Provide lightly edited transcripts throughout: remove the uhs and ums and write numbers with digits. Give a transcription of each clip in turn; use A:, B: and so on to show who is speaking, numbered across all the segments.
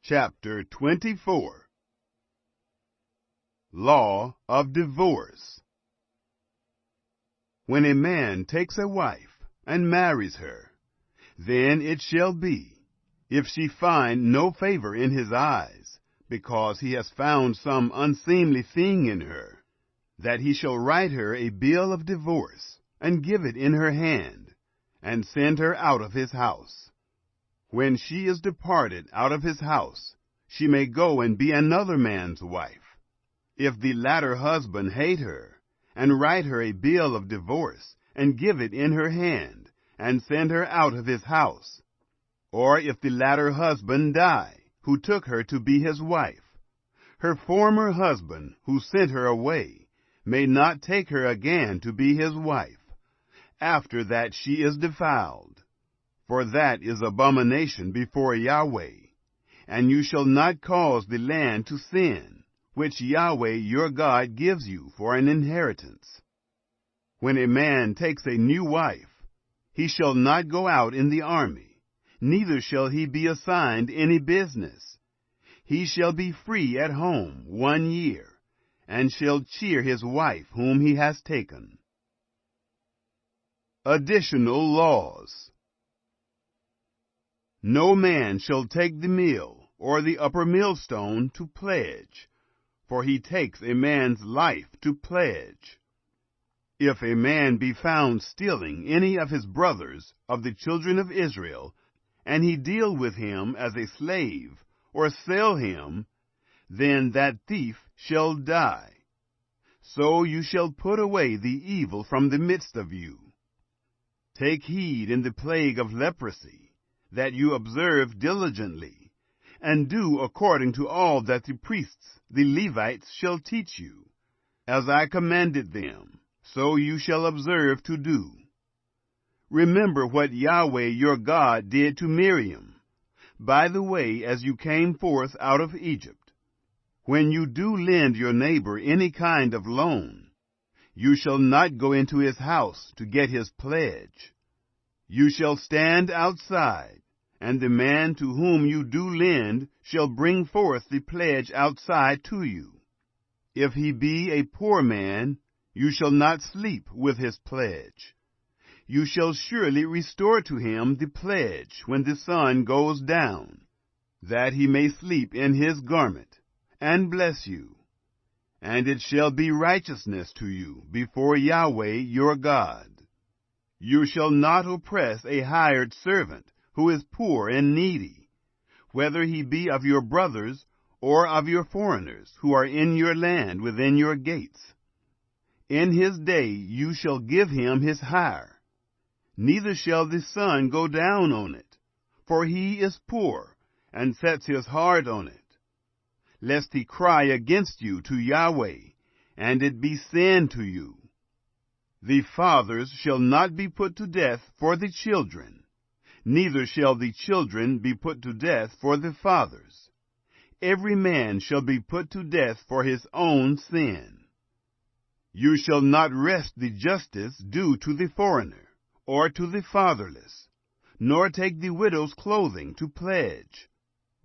A: Chapter 24. Law of Divorce. When a man takes a wife and marries her, then it shall be, if she find no favor in his eyes, because he has found some unseemly thing in her, that he shall write her a bill of divorce, and give it in her hand, and send her out of his house. When she is departed out of his house, she may go and be another man's wife. If the latter husband hate her, and write her a bill of divorce, and give it in her hand, and send her out of his house, or if the latter husband die, who took her to be his wife, her former husband, who sent her away, may not take her again to be his wife, after that she is defiled. For that is abomination before Yahweh, and you shall not cause the land to sin, which Yahweh your God gives you for an inheritance. When a man takes a new wife, he shall not go out in the army, neither shall he be assigned any business. He shall be free at home 1 year, and shall cheer his wife whom he has taken. Additional laws. No man shall take the mill or the upper millstone to pledge, for he takes a man's life to pledge. If a man be found stealing any of his brothers of the children of Israel, and he deal with him as a slave, or sell him, then that thief shall die. So you shall put away the evil from the midst of you. Take heed in the plague of leprosy, that you observe diligently, and do according to all that the priests, the Levites, shall teach you. As I commanded them, so you shall observe to do. Remember what Yahweh your God did to Miriam, by the way as you came forth out of Egypt. When you do lend your neighbor any kind of loan, you shall not go into his house to get his pledge. You shall stand outside, and the man to whom you do lend shall bring forth the pledge outside to you. If he be a poor man, you shall not sleep with his pledge. You shall surely restore to him the pledge when the sun goes down, that he may sleep in his garment, and bless you. And it shall be righteousness to you before Yahweh your God. You shall not oppress a hired servant who is poor and needy, whether he be of your brothers or of your foreigners who are in your land within your gates. In his day you shall give him his hire, neither shall the sun go down on it, for he is poor, and sets his heart on it, lest he cry against you to Yahweh, and it be sin to you. The fathers shall not be put to death for the children, neither shall the children be put to death for the fathers. Every man shall be put to death for his own sin. You shall not wrest the justice due to the foreigner, or to the fatherless, nor take the widow's clothing to pledge.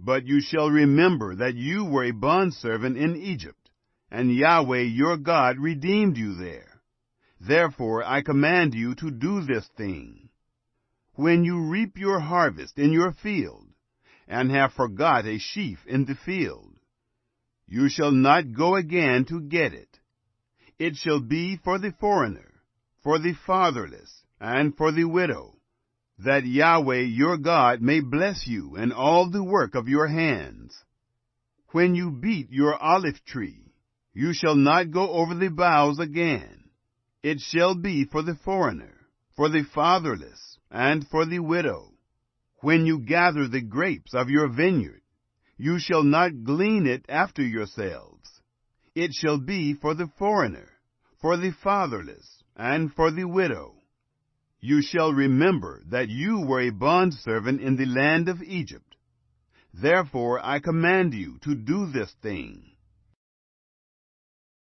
A: But you shall remember that you were a bondservant in Egypt, and Yahweh your God redeemed you there. Therefore I command you to do this thing. When you reap your harvest in your field, and have forgot a sheaf in the field, you shall not go again to get it. It shall be for the foreigner, for the fatherless, and for the widow, that Yahweh your God may bless you in all the work of your hands. When you beat your olive tree, you shall not go over the boughs again. It shall be for the foreigner, for the fatherless, and for the widow. When you gather the grapes of your vineyard, you shall not glean it after yourselves. It shall be for the foreigner, for the fatherless, and for the widow. You shall remember that you were a bondservant in the land of Egypt. Therefore I command you to do this thing.